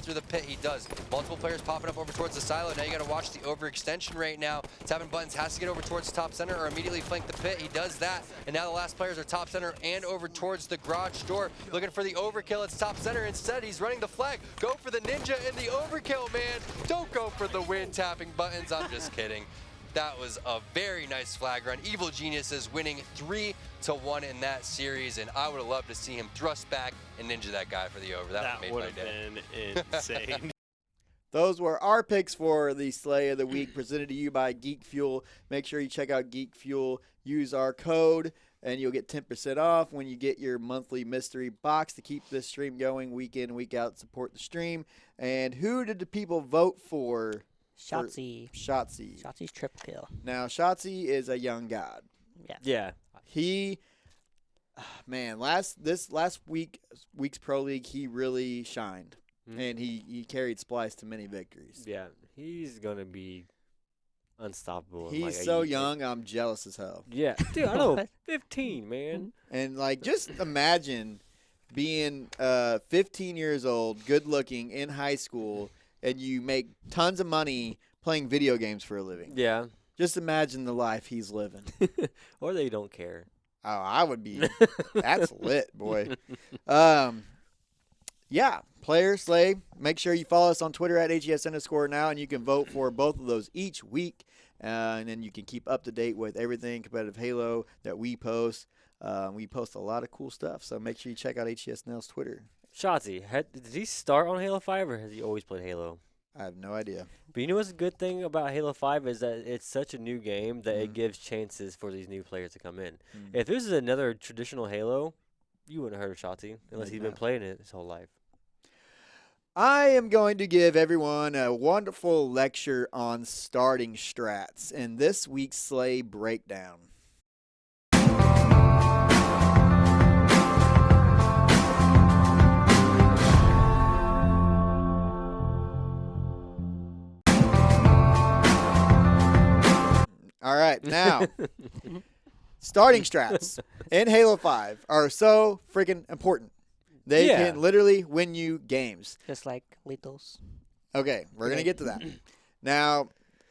through the pit? He does. Multiple players popping up over towards the silo. Now you got to watch the overextension right now. Tapping buttons, has to get over towards the top center or immediately flank the pit. He does that. And now the last players are top center and over towards the garage door. Looking for the overkill. It's top center. Instead, he's running the flag. Go for the ninja and the overkill, man. Don't go for the win tapping buttons. I'm just kidding. That was a very nice flag run. Evil Geniuses winning 3-1 in that series, and I would have loved to see him thrust back and ninja that guy for the over. That would have been insane. Those were our picks for the Slay of the Week, presented to you by Geek Fuel. Make sure you check out Geek Fuel. Use our code, and you'll get 10% off when you get your monthly mystery box to keep this stream going week in, week out, support the stream. And who did the people vote for? Shotzi. Shotzi's triple kill. Now, Shotzi is a young god. Yeah. He, man, this last week's Pro League, he really shined. And he carried Splice to many victories. Yeah, he's going to be unstoppable. He's so young, I'm jealous as hell. Yeah. Dude, I know. 15, man. And, just imagine being 15 years old, good looking, in high school, and you make tons of money playing video games for a living. Yeah. Just imagine the life he's living. Or they don't care. Oh, I would be. That's lit, boy. Yeah, player, slay. Make sure you follow us on Twitter at HCS_now, and you can vote for both of those each week. And then you can keep up to date with everything competitive Halo that we post. We post a lot of cool stuff, so make sure you check out HCS Now's Twitter. Shotzi, did he start on Halo 5 or has he always played Halo? I have no idea. But you know what's a good thing about Halo 5 is that it's such a new game that it gives chances for these new players to come in. If this is another traditional Halo, you wouldn't have heard of Shotzi unless he's been playing it his whole life. I am going to give everyone a wonderful lecture on starting strats in this week's Slay Breakdown. All right, now, starting strats in Halo 5 are so freaking important. They Yeah. can literally win you games. Just like Lethals. Okay, we're going to Okay. get to that. Now,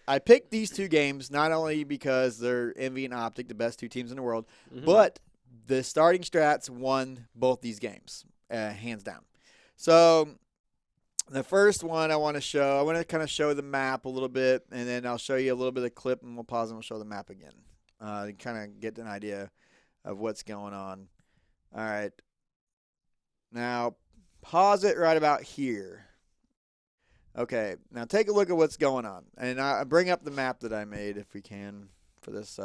I picked these two games not only because they're Envy and Optic, the best two teams in the world, but the starting strats won both these games, hands down. So the first one I want to kind of show the map a little bit, and then I'll show you a little bit of the clip, and we'll pause and we'll show the map again to kind of get an idea of what's going on. All right. Now, pause it right about here. Okay, now take a look at what's going on. And I bring up the map that I made if we can for this.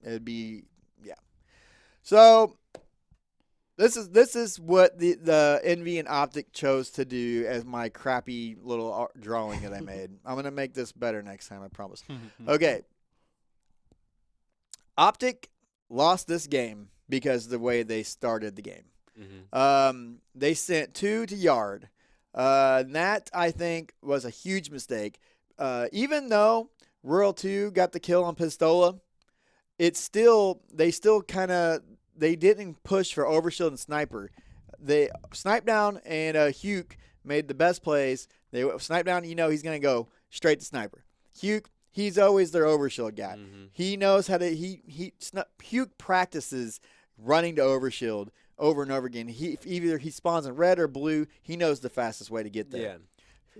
It'd be, yeah. So this is what the Envy and Optic chose to do as my crappy little drawing that I made. I'm going to make this better next time, I promise. Okay. Optic lost this game because of the way they started the game. They sent 2 to Yard. And that, I think, was a huge mistake. Even though Rural 2 got the kill on Pistola, they didn't push for Overshield and Sniper. They Snipe Down and Huke made the best plays. They Snipe Down, he's going to go straight to Sniper. Huke, he's always their Overshield guy. He knows how to, Huke practices running to Overshield over and over again. Either he spawns in red or blue. He knows the fastest way to get there. Yeah.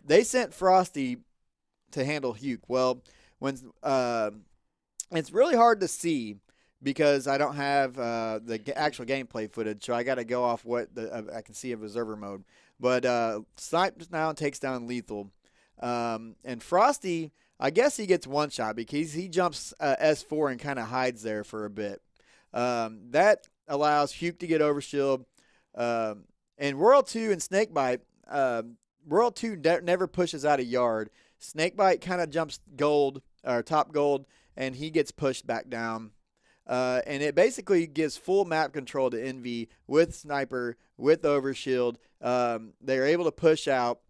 They sent Frosty to handle Huke. Well, when it's really hard to see because I don't have the actual gameplay footage, so I got to go off what I can see of observer mode. But Snipe now takes down Lethal, and Frosty, I guess he gets one shot because he jumps S4 and kind of hides there for a bit. That allows Huke to get Overshield. And World 2 and Snakebite, World 2 never pushes out a Yard. Snakebite kind of jumps gold, or top gold, and he gets pushed back down. And it basically gives full map control to Envy with Sniper, with Overshield. They're able to push out.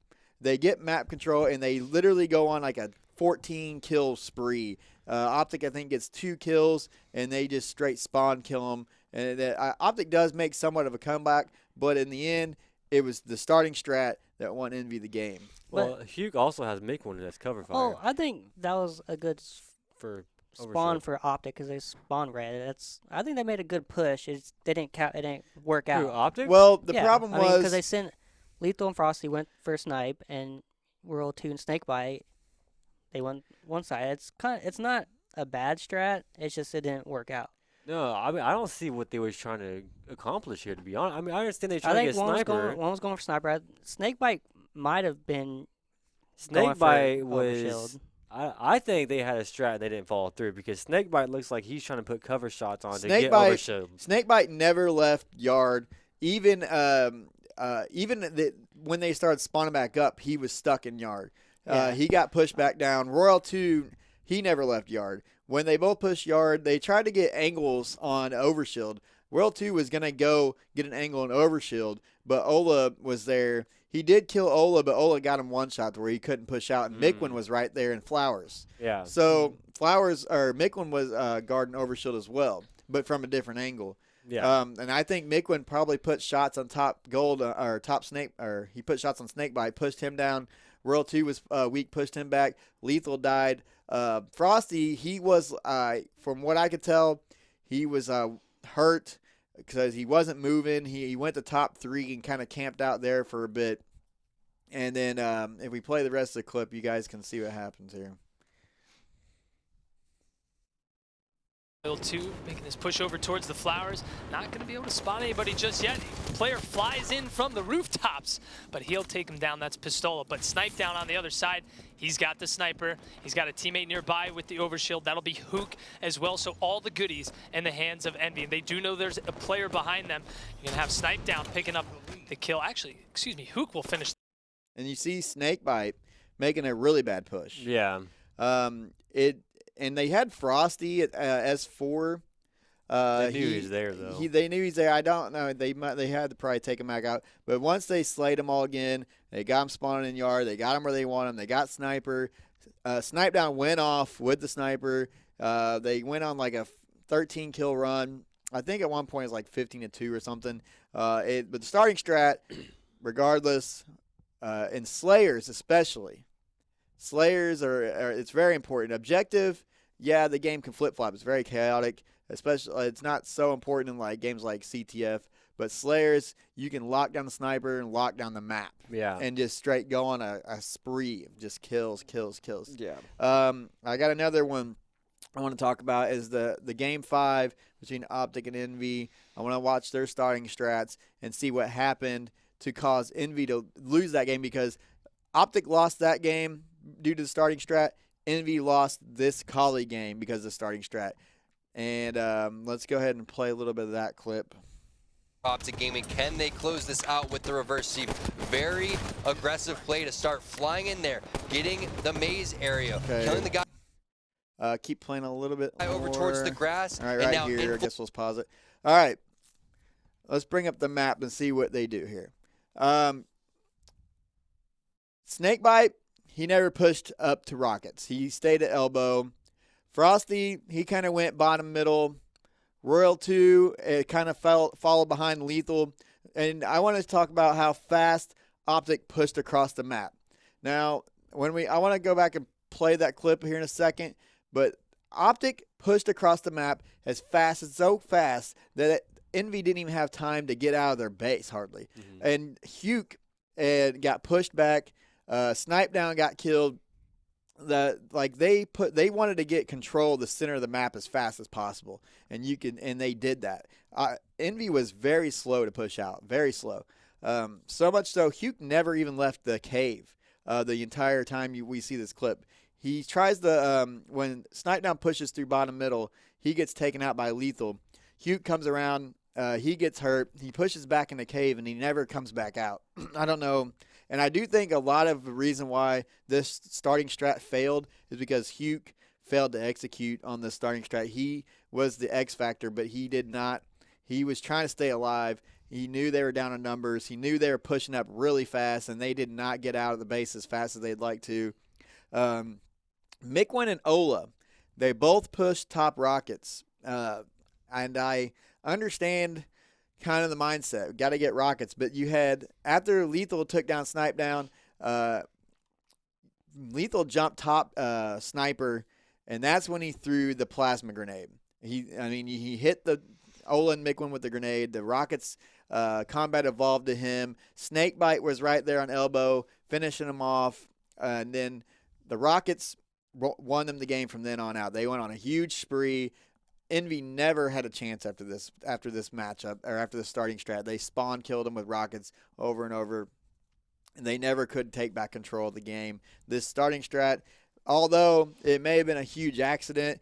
They get map control, and they literally go on like a 14-kill spree. Optic, I think, gets 2 kills, and they just straight spawn kill them. And Optic does make somewhat of a comeback, but in the end, it was the starting strat that won Envy the game. Well, Huke also has Miquin that's cover fire. Oh, I think that was a good for spawn Overshield. for Optic because they spawn red. I think they made a good push. It didn't work out. Who, Optic? Well, the Yeah, problem I mean, was because they sent Lethal and Frosty went for Snipe, and World 2 and Snakebite, they went one side. It's not a bad strat. It's just it didn't work out. No, I mean I don't see what they was trying to accomplish here. To be honest, I mean I understand they I trying to think get one Sniper. was going for Sniper. Snakebite might have been going for Snakebite Overshield. was. I think they had a strat and they didn't follow through because Snakebite looks like he's trying to put cover shots on to get Overshield. Snakebite never left Yard. Even when they started spawning back up, he was stuck in Yard. Yeah. He got pushed back down. Royal 2, he never left Yard. When they both pushed Yard, they tried to get angles on Overshield. Royal 2 was going to go get an angle on Overshield, but Ola was there. He did kill Ola, but Ola got him one shot to where he couldn't push out, and Miquin was right there in Flowers. Yeah. So Miquin was guarding Overshield as well, but from a different angle. Yeah. And I think Miquin probably put shots on top gold or top snake, or he put shots on Snakebite, pushed him down. Royal 2 was weak, pushed him back. Lethal died. Frosty, he was, from what I could tell, he was hurt because he wasn't moving. He went to top 3 and kind of camped out there for a bit. And then if we play the rest of the clip, you guys can see what happens here. Oil 2 making this push over towards the Flowers. Not going to be able to spot anybody just yet. Player flies in from the rooftops, but he'll take him down. That's Pistola. But Snipe down on the other side. He's got the Sniper. He's got a teammate nearby with the Overshield. That'll be Hook as well. So all the goodies in the hands of Envy. And they do know there's a player behind them. You're going to have Snipe down picking up the kill. Actually, excuse me, Hook will finish. And you see Snakebite making a really bad push. Yeah. And they had Frosty at S4. They knew he was there, though. They knew he's there. I don't know. They had to probably take him back out. But once they slayed him all again, they got him spawning in Yard. They got him where they want him. They got Sniper. Snipe Down went off with the Sniper. They went on like a 13 kill run. I think at one point it was like 15-2 or something. But the starting strat, regardless, and Slayers especially. Slayers it's very important. Objective, yeah, the game can flip-flop. It's very chaotic. Especially, it's not so important in like games like CTF. But Slayers, you can lock down the sniper and lock down the map. Yeah. And just straight go on a spree of just kills. Yeah. I got another one I want to talk about is the game 5 between Optic and Envy. I want to watch their starting strats and see what happened to cause Envy to lose that game, because Optic lost that game due to the starting strat. Envy lost this Kali game because of the starting strat. And let's go ahead and play a little bit of that clip. Optic Gaming, can they close this out with the reverse sweep? Very aggressive play to start flying in there, getting the maze area, killing the guy. Keep playing a little bit over towards the grass. All right, right here. I guess we'll pause it. All right. Let's bring up the map and see what they do here. Snakebite, he never pushed up to Rockets. He stayed at elbow. Frosty, he kind of went bottom middle. Royal 2, it kind of followed behind Lethal. And I want to talk about how fast Optic pushed across the map. Now, I want to go back and play that clip here in a second, but Optic pushed across the map so fast that Envy didn't even have time to get out of their base hardly. Mm-hmm. And Huke got pushed back. Snipe Down got killed. They wanted to get control of the center of the map as fast as possible, and they did that. Envy was very slow to push out, very slow. So much so, Huke never even left the cave the entire time we see this clip. He tries when Snipe Down pushes through bottom middle, he gets taken out by Lethal. Huke comes around, he gets hurt, he pushes back in the cave, and he never comes back out. I don't know. And I do think a lot of the reason why this starting strat failed is because Huke failed to execute on the starting strat. He was the X factor, but he did not. He was trying to stay alive. He knew they were down on numbers. He knew they were pushing up really fast, and they did not get out of the base as fast as they'd like to. Mikwin and Ola, they both pushed top Rockets. And I understand kind of the mindset. Got to get Rockets. But you had, after Lethal took down Snipe Down, Lethal jumped top Sniper, and that's when he threw the plasma grenade. He hit the Ola and Mikwin with the grenade. The Rockets combat evolved to him. Snakebite was right there on elbow, finishing him off. And then the Rockets won them the game from then on out. They went on a huge spree. Envy never had a chance after this matchup, or after the starting strat. They spawn killed them with rockets over and over, and they never could take back control of the game. This starting strat, although it may have been a huge accident,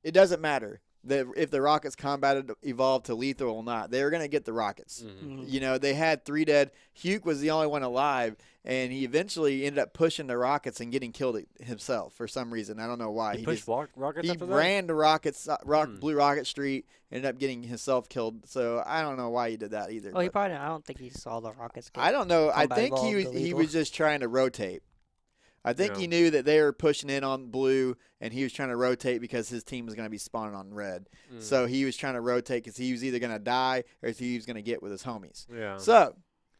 it doesn't matter. If the Rockets combated evolved to lethal or not, they were going to get the Rockets. Mm-hmm. You know, they had 3 dead. Huke was the only one alive, and he eventually ended up pushing the Rockets and getting killed himself for some reason. I don't know why. He pushed Rockets after that? He ran to Rockets, Blue Rocket Street, ended up getting himself killed. So I don't know why he did that either. Well, I don't think he saw the Rockets. I don't know. I think he was just trying to rotate. I think he knew that they were pushing in on blue, and he was trying to rotate because his team was going to be spawning on red. So he was trying to rotate because he was either going to die or he was going to get with his homies. Yeah. So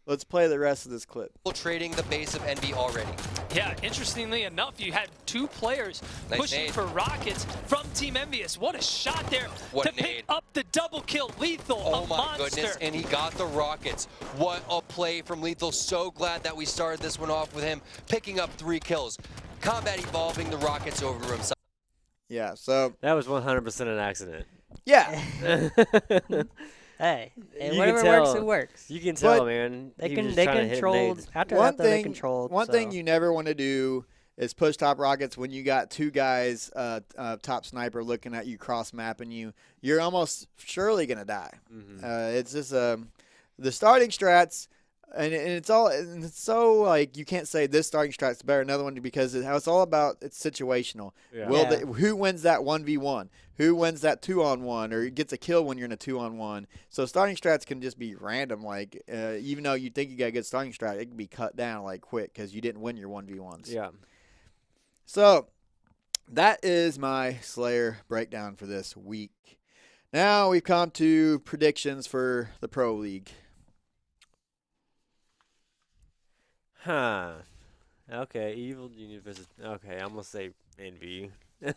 let's play the rest of this clip. Trading the base of Envy already. Yeah, interestingly enough, you had 2 players pushing for Rockets from Team Envious. What a shot there to pick up the double kill. Lethal, oh my goodness, and he got the Rockets. What a play from Lethal. So glad that we started this one off with him picking up 3 kills. Combat evolving the Rockets over to himself. Yeah, so that was 100% an accident. Yeah. Hey, whatever works, it works. You can tell, man. They controlled. After one that, they controlled. One thing you never want to do is push top Rockets when you got 2 guys, top sniper, looking at you, cross mapping you. You're almost surely gonna die. Mm-hmm. It's just the starting strats, and it's so like you can't say this starting strat's better than another one because it's all about it's situational. Yeah. Who wins that 1v1? Who wins that 2-on-1 or gets a kill when you're in a 2-on-1? So starting strats can just be random. Like even though you think you got a good starting strat, it can be cut down like quick because you didn't win your 1v1s. Yeah. So that is my Slayer breakdown for this week. Now we've come to predictions for the Pro League. Huh. Okay, Evil Genius versus. Okay, I'm gonna say Envy. You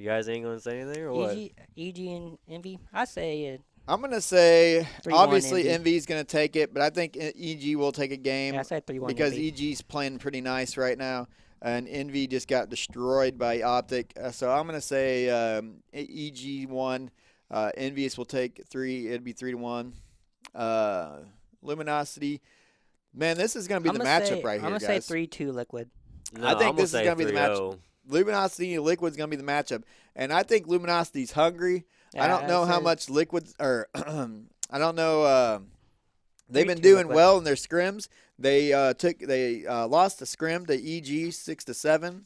guys ain't gonna say anything or what? EG and Envy. I say I'm going to say, 3-1 obviously, Envy. Envy's going to take it, but I think EG will take a game I said 3-1 because Envy. EG's playing pretty nice right now, and Envy just got destroyed by Optic. So I'm going to say EG 1. Envious will take 3. It'd be 3-1. Luminosity. Man, this is going to be the matchup right here, I'm guys. going to say 3-2 Liquid. No, I think I'm this is gonna going to be the matchup. 3-0. Luminosity and Liquid's going to be the matchup. And I think Luminosity's hungry. I don't Yeah, know how so- much Liquid's or I don't know they've been 3-2 doing Liquid. well in their scrims. They lost a scrim to EG 6-7.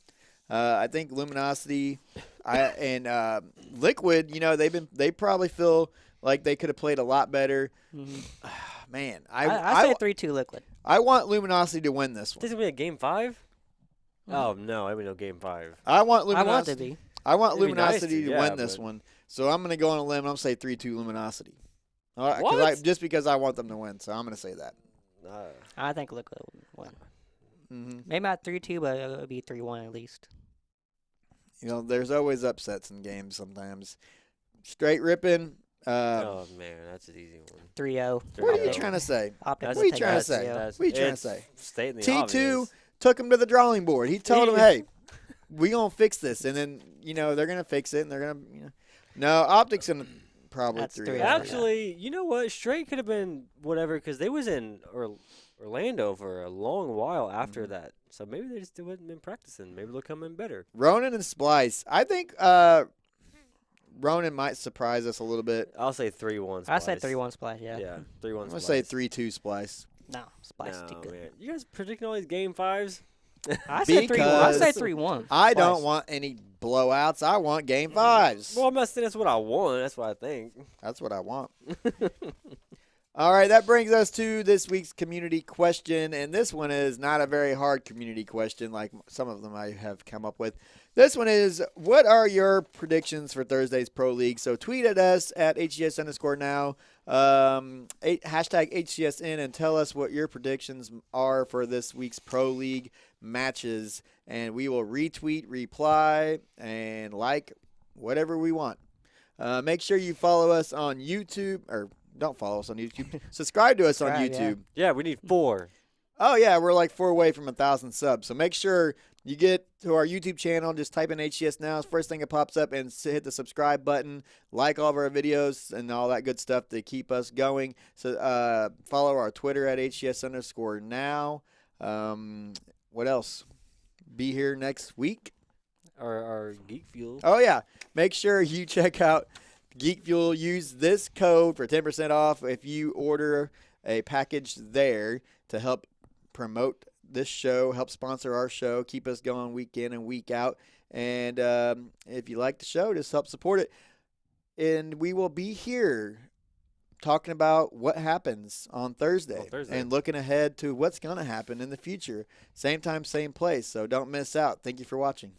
I think Luminosity and Liquid, you know, they probably feel like they could have played a lot better. Mhm. Man, I say 3-2 Liquid. I want Luminosity to win this This one. is gonna be a game 5. Mhm. Oh no, I mean no game 5. I want I Luminosity. want it to be. I want It'd be nice Luminosity to, to yeah, win this but- one. So I'm going to go on a limb and I'm going to say 3-2 Luminosity. All right, What? just because I want them to win, so I'm going to say that. I think Liquid will win. Mm-hmm. Maybe not 3-2, but it'll be 3-1 at least. You know, there's always upsets in games sometimes. Straight ripping. Oh man, that's an easy one. 3-0. What are you 3-0. trying to say? Optic That's- What are you will take trying to that say? 3-0. What are you trying to it's say? Stating the T2 obvious. took him to the drawing board. He told him, hey, we going to fix this. And then, you know, they're going to fix it and they're going to, you know. No, Optic's going to probably That's 3 3-0. Actually, you know what? Straight could have been whatever because they was in Orlando for a long while after that. So maybe they just wasn't been practicing. Maybe they'll come in better. Ronan and Splice. I think Ronan might surprise us a little bit. I'll say 3-1. I said 3-1 Splash, yeah. Yeah, 3-1. I'm going to say 3-2 Splice. No, Splash is too No, good. man. You guys predicting all these game 5s? I said 3-1. I say Because 3-1. I don't Splice. want any blowouts. I want game 5s. Well, I'm not saying that's what I want. That's what I think. That's what I want. All right, that brings us to this week's community question, and this one is not a very hard community question like some of them I have come up with. This one is, what are your predictions for Thursday's Pro League? So tweet at us at HCS_now, hashtag HCSN, and tell us what your predictions are for this week's Pro League matches, and we will retweet, reply, and like whatever we want. Make sure you follow us on YouTube, or don't follow us on YouTube. Subscribe to us on Subscribe, yeah. YouTube. Yeah, we need 4. Oh, yeah, we're like 4 away from 1,000 subs. So make sure you get to our YouTube channel. Just type in HCS Now. It's the first thing that pops up, and hit the subscribe button. Like all of our videos and all that good stuff to keep us going. So follow our Twitter at HCS_now. What else? Be here next week. Our Geek Fuel. Oh, yeah. Make sure you check out Geek Fuel. Use this code for 10% off if you order a package there to help promote this show, help sponsor our show, keep us going week in and week out. And if you like the show, just help support it. And we will be here talking about what happens on Thursday, and looking ahead to what's going to happen in the future. Same time, same place. So don't miss out. Thank you for watching.